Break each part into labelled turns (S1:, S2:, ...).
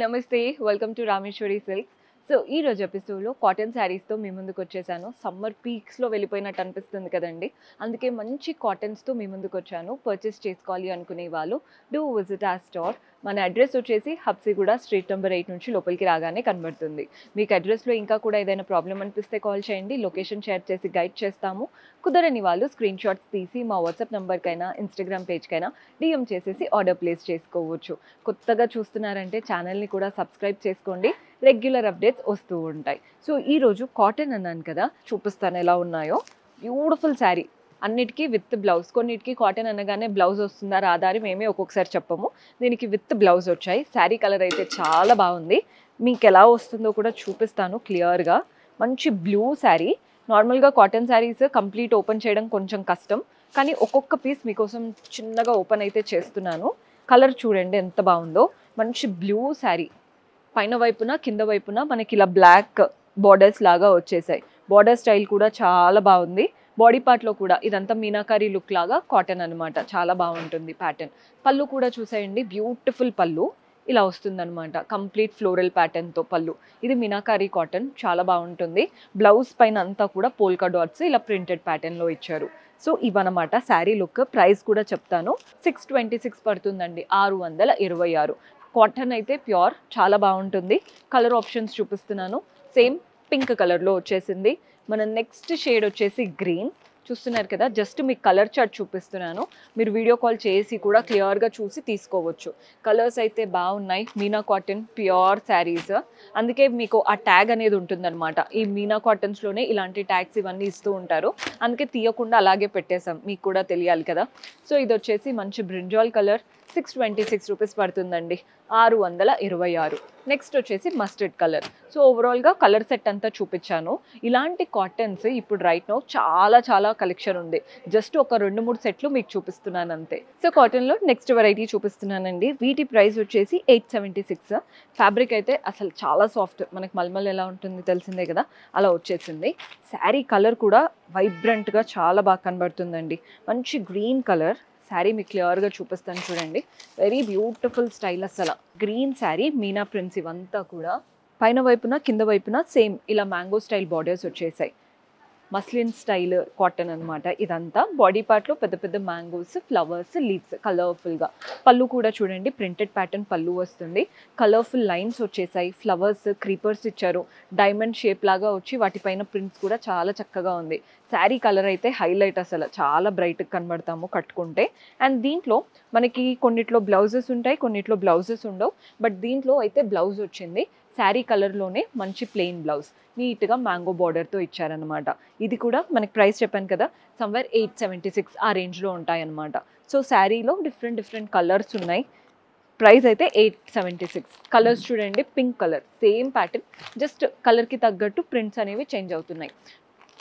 S1: నమస్తే welcome to Rameshwari silks. So ఈ రోజు ఎపిసోడ్లో కాటన్ శారీస్తో మీ ముందుకు వచ్చేసాను. సమ్మర్ పీక్స్లో వెళ్ళిపోయినట్టు అనిపిస్తుంది కదండి, అందుకే మంచి కాటన్స్తో మీ ముందుకు వచ్చాను. పర్చేస్ చేసుకోవాలి అనుకునే వాళ్ళు డూ విజిట్ ఆ స్టోర్. మన అడ్రస్ వచ్చేసి హబ్సిగూడ స్ట్రీట్ నెంబర్ 8 నుంచి లోపలికి రాగానే కనబడుతుంది. మీకు అడ్రస్లో ఇంకా కూడా ఏదైనా ప్రాబ్లం అనిపిస్తే కాల్ చేయండి, లొకేషన్ షేర్ చేసి గైడ్ చేస్తాము. కుదరని వాళ్ళు స్క్రీన్ షాట్స్ తీసి మా వాట్సాప్ నెంబర్కైనా ఇన్స్టాగ్రామ్ పేజ్కైనా డిఎం చేసేసి ఆర్డర్ ప్లేస్ చేసుకోవచ్చు. కొత్తగా చూస్తున్నారంటే ఛానల్ని కూడా సబ్స్క్రైబ్ చేసుకోండి, రెగ్యులర్ అప్డేట్స్ వస్తూ ఉంటాయి. సో ఈరోజు కాటన్ అన్నాను కదా, చూపిస్తాను ఎలా ఉన్నాయో. బ్యూటిఫుల్ శారీ, అన్నిటికీ విత్ బ్లౌజ్. కొన్నిటికి కాటన్ అనగానే బ్లౌజ్ వస్తుందా రాదా అని మేమే ఒక్కొక్కసారి చెప్పము. దీనికి విత్ బ్లౌజ్ వచ్చాయి. శారీ కలర్ అయితే చాలా బాగుంది. మీకు ఎలా వస్తుందో కూడా చూపిస్తాను క్లియర్గా. మంచి బ్లూ శారీ. నార్మల్గా కాటన్ శారీస్ కంప్లీట్ ఓపెన్ చేయడం కొంచెం కష్టం, కానీ ఒక్కొక్క పీస్ మీకోసం చిన్నగా ఓపెన్ అయితే చేస్తున్నాను. కలర్ చూడండి ఎంత బాగుందో. మంచి బ్లూ శారీ, పైన వైపున కింద వైపున మనకి ఇలా బ్లాక్ బార్డర్స్ లాగా వచ్చేసాయి. బార్డర్ స్టైల్ కూడా చాలా బాగుంది. బాడీ పార్ట్లో కూడా ఇదంతా మీనాకారి లుక్ లాగా కాటన్ అనమాట, చాలా బాగుంటుంది ప్యాటర్న్. పళ్ళు కూడా చూసేయండి, బ్యూటిఫుల్ పళ్ళు ఇలా వస్తుందన్నమాట. కంప్లీట్ ఫ్లోరల్ ప్యాటర్న్తో పళ్ళు. ఇది మీనాకారి కాటన్, చాలా బాగుంటుంది. బ్లౌజ్ పైన అంతా కూడా పోల్కా డాట్స్ ఇలా ప్రింటెడ్ ప్యాటర్న్లో ఇచ్చారు. సో ఇవన్నమాట శారీ లుక్. ప్రైస్ కూడా చెప్తాను. 626 పడుతుందండి, 626. కాటన్ అయితే ప్యూర్, చాలా బాగుంటుంది. కలర్ ఆప్షన్స్ చూపిస్తున్నాను. సేమ్ పింక్ కలర్లో వచ్చేసింది. మన నెక్స్ట్ షేడ్ వచ్చేసి గ్రీన్. చూస్తున్నారు కదా, జస్ట్ మీకు కలర్ చార్ట్ చూపిస్తున్నాను. మీరు వీడియో కాల్ చేసి కూడా క్లియర్గా చూసి తీసుకోవచ్చు. కలర్స్ అయితే బాగున్నాయి. మీనా కాటన్ ప్యూర్ శారీస్, అందుకే మీకు ఆ ట్యాగ్ అనేది ఉంటుందన్నమాట. ఈ మీనా కాటన్స్లోనే ఇలాంటి ట్యాగ్స్ ఇవన్నీ ఇస్తూ ఉంటారు, అందుకే తీయకుండా అలాగే పెట్టేసాం, మీకు కూడా తెలియాలి కదా. సో ఇది వచ్చేసి మంచి బ్రింజాల్ కలర్. 626 రూపీస్ పడుతుందండి, 626. నెక్స్ట్ వచ్చేసి మస్టర్డ్ కలర్. సో ఓవరాల్గా కలర్ సెట్ అంతా చూపించాను. ఇలాంటి కాటన్స్ ఇప్పుడు రైట్ నౌ చాలా కలెక్షన్ ఉంది. జస్ట్ ఒక 2-3 సెట్లు మీకు చూపిస్తున్నాను అంతే. సో కాటన్లో నెక్స్ట్ వెరైటీ చూపిస్తున్నానండి. వీటి ప్రైస్ వచ్చేసి 876. ఫ్యాబ్రిక్ అయితే అసలు చాలా సాఫ్ట్, మనకి మల్మల్ ఎలా ఉంటుంది తెలిసిందే కదా, అలా వచ్చేసింది. శారీ కలర్ కూడా వైబ్రెంట్గా చాలా బాగా కనబడుతుందండి. మంచి గ్రీన్ కలర్. శారీ మీకు క్లియర్గా చూపిస్తాను చూడండి. వెరీ బ్యూటిఫుల్ స్టైల్ అసలు. గ్రీన్ శారీ, మీనా ప్రింట్స్ ఇవంతా కూడా. పైన వైపున కింద వైపున సేమ్ ఇలా మ్యాంగో స్టైల్ బార్డర్స్ వచ్చేసాయి. మస్లిన్ స్టైల్ కాటన్ అనమాట ఇదంతా. బాడీ పార్ట్లో పెద్ద పెద్ద మ్యాంగోస్, ఫ్లవర్స్, లీవ్స్ కలర్ఫుల్గా. పళ్ళు కూడా చూడండి, ప్రింటెడ్ ప్యాటర్న్ పళ్ళు వస్తుంది. కలర్ఫుల్ లైన్స్ వచ్చేసాయి. ఫ్లవర్స్, క్రీపర్స్ ఇచ్చారు. డైమండ్ షేప్ లాగా వచ్చి వాటిపైన ప్రింట్స్ కూడా చాలా చక్కగా ఉంది. శారీ కలర్ అయితే హైలైట్, అసలు చాలా బ్రైట్గా కనబడతాము కట్టుకుంటే. అండ్ దీంట్లో మనకి కొన్నిట్లో బ్లౌజెస్ ఉంటాయి, కొన్నిట్లో బ్లౌజెస్ ఉండవు. బట్ దీంట్లో అయితే బ్లౌజ్ వచ్చింది. శారీ కలర్లోనే మంచి ప్లెయిన్ బ్లౌజ్, నీట్గా మ్యాంగో బార్డర్తో ఇచ్చారనమాట. ఇది కూడా మనకి ప్రైస్ చెప్పాను కదా, సమ్వేర్ 876 ఆ రేంజ్లో ఉంటాయన్నమాట. సో శారీలో డిఫరెంట్ కలర్స్ ఉన్నాయి. ప్రైస్ అయితే 876. కలర్స్ చూడండి, pink colour, same pattern, just కలర్కి తగ్గట్టు ప్రింట్స్ అనేవి చేంజ్ అవుతున్నాయి.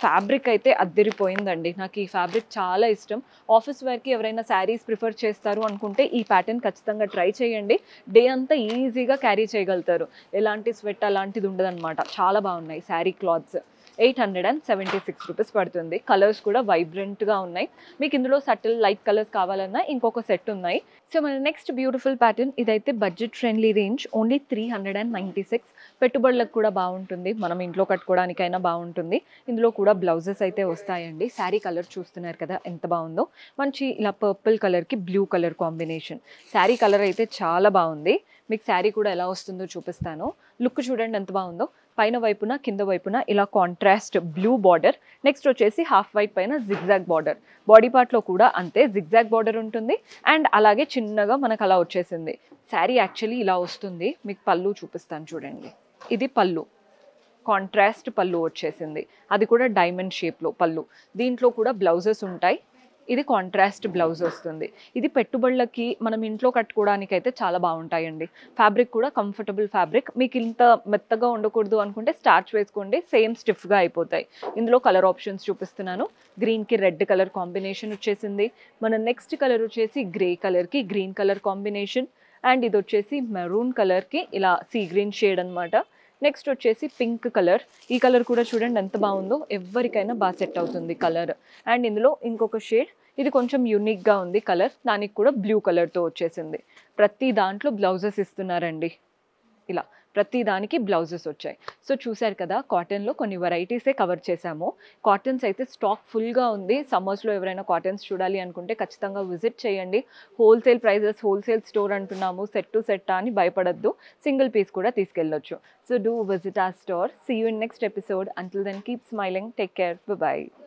S1: ఫ్యాబ్రిక్ అయితే అద్దరిపోయిందండి, నాకు ఈ ఫ్యాబ్రిక్ చాలా ఇష్టం. ఆఫీస్ వేర్కి ఎవరైనా శారీస్ ప్రిఫర్ చేస్తారు అనుకుంటే ఈ ప్యాటర్న్ ఖచ్చితంగా ట్రై చేయండి. డే అంతా ఈజీగా క్యారీ చేయగలుగుతారు, ఎలాంటి స్వెట్ అలాంటిది ఉండదన్నమాట. చాలా బాగున్నాయి శారీ క్లాత్స్. 876 రూపీస్ పడుతుంది. కలర్స్ కూడా వైబ్రెంట్గా ఉన్నాయి. మీకు ఇందులో సటిల్ లైట్ కలర్స్ కావాలన్నా ఇంకొక సెట్ ఉన్నాయి. సో మన నెక్స్ట్ బ్యూటిఫుల్ ప్యాటర్న్, ఇదైతే బడ్జెట్ ఫ్రెండ్లీ రేంజ్, ఓన్లీ 396. పెట్టుబడులకు కూడా బాగుంటుంది, మనం ఇంట్లో కట్టుకోవడానికైనా బాగుంటుంది. ఇందులో కూడా బ్లౌజెస్ అయితే వస్తాయండి. శారీ కలర్ చూస్తున్నారు కదా ఎంత బాగుందో. మంచి ఇలా పర్పుల్ కలర్కి blue colour combination. Sari colour అయితే చాలా బాగుంది. మీకు శారీ కూడా ఎలా వస్తుందో చూపిస్తాను. లుక్ చూడండి ఎంత బాగుందో. పైన వైపున కింద వైపున ఇలా కాంట్రాస్ట్ బ్లూ బార్డర్. నెక్స్ట్ వచ్చేసి హాఫ్ వైట్ పైన జిగ్జాగ్ బార్డర్. బాడీ పార్ట్లో కూడా అంతే జిగ్జాగ్ బార్డర్ ఉంటుంది. అండ్ అలాగే చిన్నగా మనకు అలా వచ్చేసింది. శారీ యాక్చువల్లీ ఇలా వస్తుంది. మీకు పళ్ళు చూపిస్తాను చూడండి. ఇది పళ్ళు, కాంట్రాస్ట్ పళ్ళు వచ్చేసింది. అది కూడా డైమండ్ షేప్లో పళ్ళు. దీంట్లో కూడా బ్లౌజెస్ ఉంటాయి. ఇది కాంట్రాస్ట్ బ్లౌజ్ వస్తుంది. ఇది పెట్టుబడులకి మనం ఇంట్లో కట్టుకోవడానికి అయితే చాలా బాగుంటాయండి. ఫ్యాబ్రిక్ కూడా కంఫర్టబుల్ ఫ్యాబ్రిక్. మీకు ఇంత మెత్తగా ఉండకూడదు అనుకుంటే స్టార్చ్ వేసుకోండి, సేమ్ స్టిఫ్గా అయిపోతాయి. ఇందులో కలర్ ఆప్షన్స్ చూపిస్తున్నాను. గ్రీన్కి రెడ్ కలర్ కాంబినేషన్ వచ్చేసింది. మన నెక్స్ట్ కలర్ వచ్చేసి గ్రే కలర్కి గ్రీన్ కలర్ కాంబినేషన్. అండ్ ఇది వచ్చేసి మెరూన్ కలర్కి ఇలా సీ గ్రీన్ షేడ్ అనమాట. నెక్స్ట్ వచ్చేసి పింక్ కలర్. ఈ కలర్ కూడా చూడండి ఎంత బాగుందో, ఎవరికైనా బాగా సెట్ అవుతుంది కలర్. అండ్ ఇందులో ఇంకొక షేడ్, ఇది కొంచెం యూనిక్గా ఉంది కలర్, దానికి కూడా బ్లూ కలర్తో వచ్చేసింది. ప్రతి దాంట్లో బ్లౌజెస్ ఇస్తున్నారండి. ఇలా ప్రతి దానికి బ్లౌజెస్ వచ్చాయి. సో చూశారు కదా, కాటన్లో కొన్ని వెరైటీసే కవర్ చేశాము. కాటన్స్ అయితే స్టాక్ ఫుల్గా ఉంది. సమ్మర్స్లో ఎవరైనా కాటన్స్ చూడాలి అనుకుంటే ఖచ్చితంగా విజిట్ చేయండి. హోల్సేల్ ప్రైజెస్, హోల్సేల్ స్టోర్ అంటున్నాము, సెట్ టు సెట్ అని భయపడద్దు, సింగిల్ పీస్ కూడా తీసుకెళ్ళొచ్చు. So do visit our store. See you in next episode. Until then, keep smiling. Take care. Bye bye.